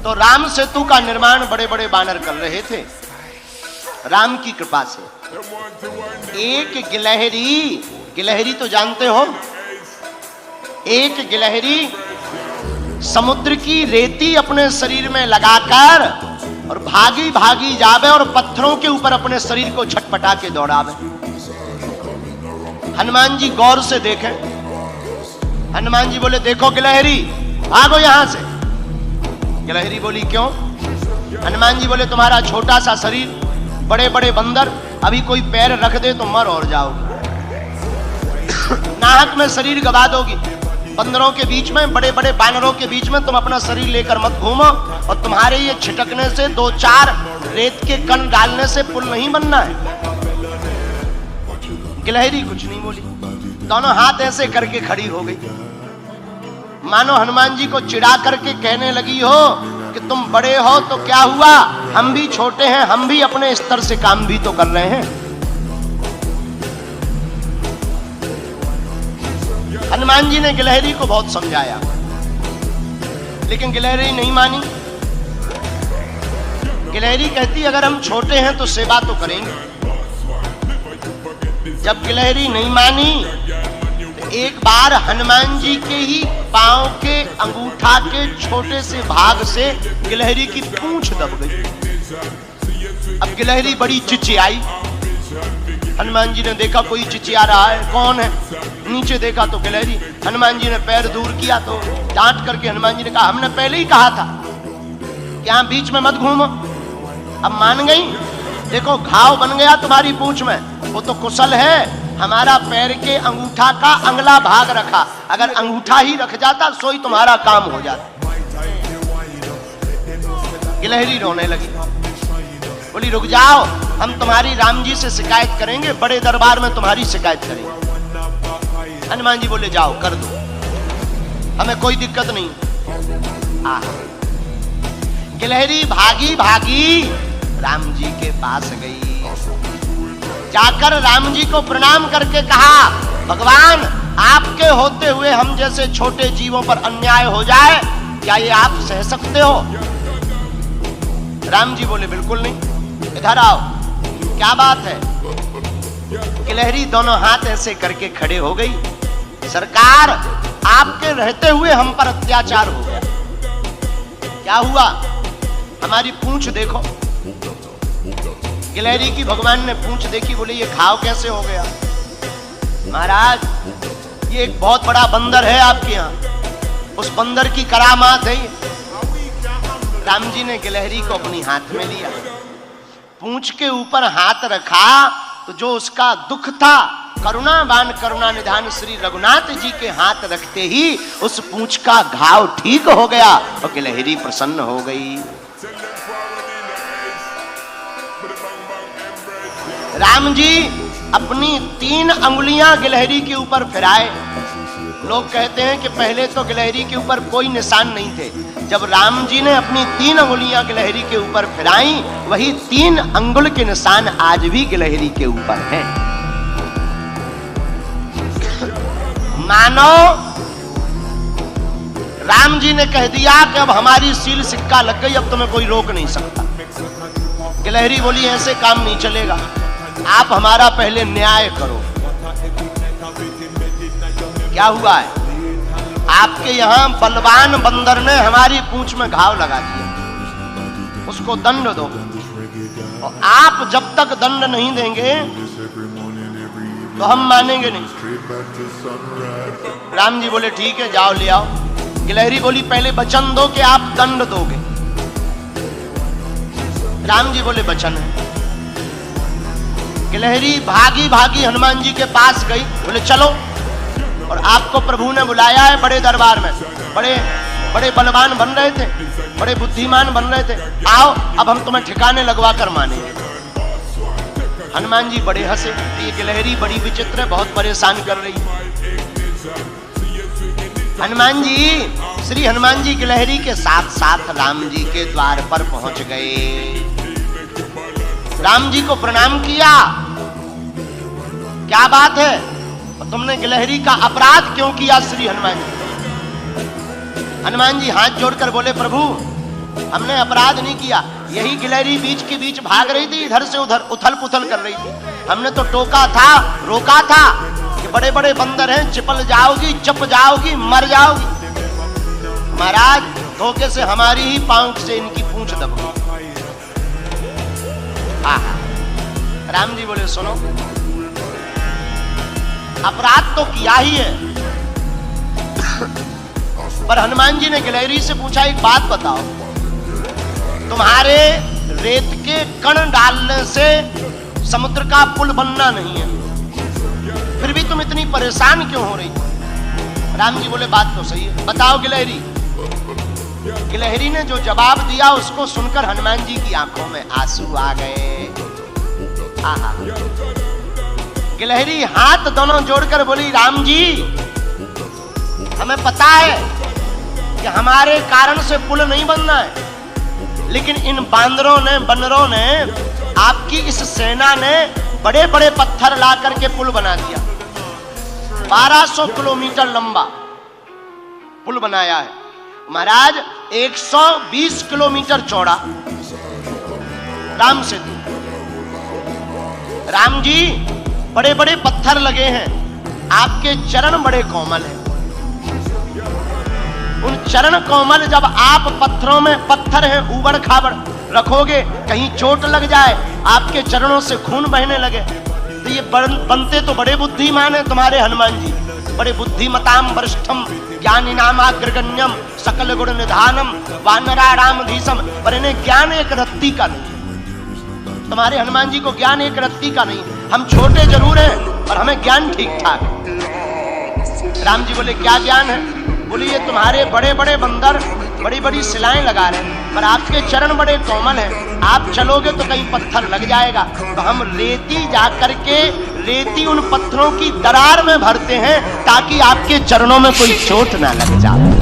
तो राम सेतु का निर्माण बड़े बड़े बानर कर रहे थे। राम की कृपा से एक गिलहरी, गिलहरी तो जानते हो, एक गिलहरी समुद्र की रेती अपने शरीर में लगाकर और भागी भागी जावे और पत्थरों के ऊपर अपने शरीर को छटपटा के दौड़ावे। हनुमान जी गौर से देखें। हनुमान जी बोले देखो गिलहरी, भागो यहां से। गिलहरी बोली क्यों? हनुमान जी बोले तुम्हारा छोटा सा शरीर, बड़े बड़े बंदर, अभी कोई पैर रख दे तो मर और जाओगी, नाहक में शरीर गवा दोगी। बंदरों के बीच में, बड़े बड़े बानरों के बीच में तुम अपना शरीर लेकर मत घूमो, और तुम्हारे ये छिटकने से, दो चार रेत के कण डालने से पुल नहीं बनना है। गिलहरी कुछ नहीं बोली, दोनों हाथ ऐसे करके खड़ी हो गई, मानो हनुमान जी को चिढ़ा करके कहने लगी हो कि तुम बड़े हो तो क्या हुआ, हम भी छोटे हैं, हम भी अपने स्तर से काम भी तो कर रहे हैं। हनुमान जी ने गिलहरी को बहुत समझाया, लेकिन गिलहरी नहीं मानी। गिलहरी कहती अगर हम छोटे हैं तो सेवा तो करेंगे। जब गिलहरी नहीं मानी तो एक बार हनुमान जी के ही पांव के अंगूठा के छोटे से भाग से गिलहरी की पूंछ दब गई। अब गिलहरी बड़ी चिचियाई। हनुमान जी ने देखा कोई चिचिया रहा है, कौन है? नीचे देखा तो गिलहरी। हनुमान जी ने पैर दूर किया तो डांट करके हनुमान जी ने कहा हमने पहले ही कहा था कि यहाँ बीच में मत घूमो। अब मान गई, देखो घाव बन गया तुम्हारी पूंछ में, वो तो कुशल है, हमारा पैर के अंगूठा का अगला भाग रखा, अगर अंगूठा ही रख जाता सोई तुम्हारा काम हो जाता। गिलहरी रोने लगी, बोली रुक जाओ, हम तुम्हारी राम जी से शिकायत करेंगे, बड़े दरबार में तुम्हारी शिकायत करेंगे। हनुमान जी बोले जाओ कर दो, हमें कोई दिक्कत नहीं। गिलहरी भागी भागी राम जी के पास गई, जाकर राम जी को प्रणाम करके कहा भगवान आपके होते हुए हम जैसे छोटे जीवों पर अन्याय हो जाए, क्या ये आप सह सकते हो? राम जी बोले बिल्कुल नहीं, इधर आओ, क्या बात है? गिलहरी दोनों हाथ ऐसे करके खड़े हो गई, सरकार आपके रहते हुए हम पर अत्याचार हो गया। क्या हुआ? हमारी पूंछ देखो। गिलहरी की भगवान ने पूंछ देखी, बोले ये घाव कैसे हो गया? महाराज ये एक बहुत बड़ा बंदर है आपके यहाँ, उस बंदर की करामात है ये। राम जी ने गिलहरी को अपनी हाथ में लिया, पूंछ के ऊपर हाथ रखा तो जो उसका दुख था, करुणावान करुणा निधान श्री रघुनाथ जी के हाथ रखते ही उस पूंछ का घाव ठीक हो गया और गिलहरी प्रसन्न हो गई। राम जी अपनी 3 अंगुलियां गिलहरी के ऊपर फिराए। लोग कहते हैं कि पहले तो गिलहरी के ऊपर कोई निशान नहीं थे, जब राम जी ने अपनी 3 अंगुलियां गिलहरी के ऊपर फिराई, वही 3 अंगुल के निशान आज भी गिलहरी के ऊपर हैं। मानो राम जी ने कह दिया कि अब हमारी सील सिक्का लग गई, अब तुम्हें कोई रोक नहीं सकता। गिलहरी बोली ऐसे काम नहीं चलेगा, आप हमारा पहले न्याय करो। क्या हुआ है? आपके यहाँ बलवान बंदर ने हमारी पूंछ में घाव लगा दिया, उसको दंड दो। और आप जब तक दंड नहीं देंगे तो हम मानेंगे नहीं। राम जी बोले ठीक है जाओ ले आओ। गिलहरी बोली पहले वचन दो कि आप दंड दोगे। राम जी बोले वचन है। गिलहरी भागी भागी हनुमान जी के पास गई, बोले चलो, और आपको प्रभु ने बुलाया है बड़े दरबार में, बड़े बड़े बलवान बन रहे थे, बड़े बुद्धिमान बन रहे थे, आओ अब हम तुम्हें ठिकाने लगवा कर मानेंगे। हनुमान जी बड़े हंसे, ये गिलहरी बड़ी विचित्र है, बहुत परेशान कर रही है। हनुमान जी, श्री हनुमान जी गिलहरी के साथ साथ राम जी के द्वार पर पहुंच गए। राम जी को प्रणाम किया, क्या बात है, तुमने गिलहरी का अपराध क्यों किया श्री हनुमान जी? हनुमान जी हाथ जोड़कर बोले प्रभु हमने अपराध नहीं किया। यही गिलहरी बीच के बीच भाग रही थी, इधर से उधर उथल पुथल कर रही थी। हमने तो टोका था, रोका था कि बड़े बड़े बंदर हैं, चिपल जाओगी, चप जाओगी, मर जाओगी। महाराज धोखे से हमारी ही पांव से इनकी पूंछ दब गई। राम जी बोले सुनो, अपराध तो किया ही है, पर हनुमान जी ने गिलहरी से पूछा एक बात बताओ, तुम्हारे रेत के कण डालने से समुद्र का पुल बनना नहीं है, फिर भी तुम इतनी परेशान क्यों हो रही? राम जी बोले बात तो सही है, बताओ गिलहरी। गिलहरी ने जो जवाब दिया उसको सुनकर हनुमान जी की आंखों में आंसू आ गए। गिलहरी हाथ दोनों जोड़कर बोली, राम जी हमें पता है कि हमारे कारण से पुल नहीं बनना है, लेकिन इन बंदरों ने आपकी इस सेना ने बड़े बड़े पत्थर ला करके पुल बना दिया। 1200 किलोमीटर लंबा पुल बनाया है महाराज, 120 किलोमीटर चौड़ा राम सेतु। राम जी बड़े बड़े पत्थर लगे हैं, आपके चरण बड़े कोमल हैं। उन चरण कोमल जब आप पत्थरों में, पत्थर हैं ऊबड़ खाबड़, रखोगे कहीं चोट लग जाए, आपके चरणों से खून बहने लगे, तो ये बनते तो बड़े बुद्धिमान है तुम्हारे हनुमान जी, बड़े बुद्धिमताम वरिष्ठम ज्ञानिनामाग्रगण्यम सकल गुण निधानम वानराणामधीशम, पर इन्हें ज्ञान एक रत्ती का नहीं। तुम्हारे हनुमान जी को ज्ञान एक रत्ती का नहीं। हम छोटे जरूर हैं पर हमें ज्ञान ठीक ठाक। राम जी बोले क्या ज्ञान है? बोले ये तुम्हारे बड़े बड़े बंदर बड़ी बड़ी सिलाएं लगा रहे हैं, पर आपके चरण बड़े कोमल हैं, आप चलोगे तो कहीं पत्थर लग जाएगा, तो हम रेती जा करके रेती उन पत्थरों की दरार में भरते हैं ताकि आपके चरणों में कोई चोट ना लग जाए।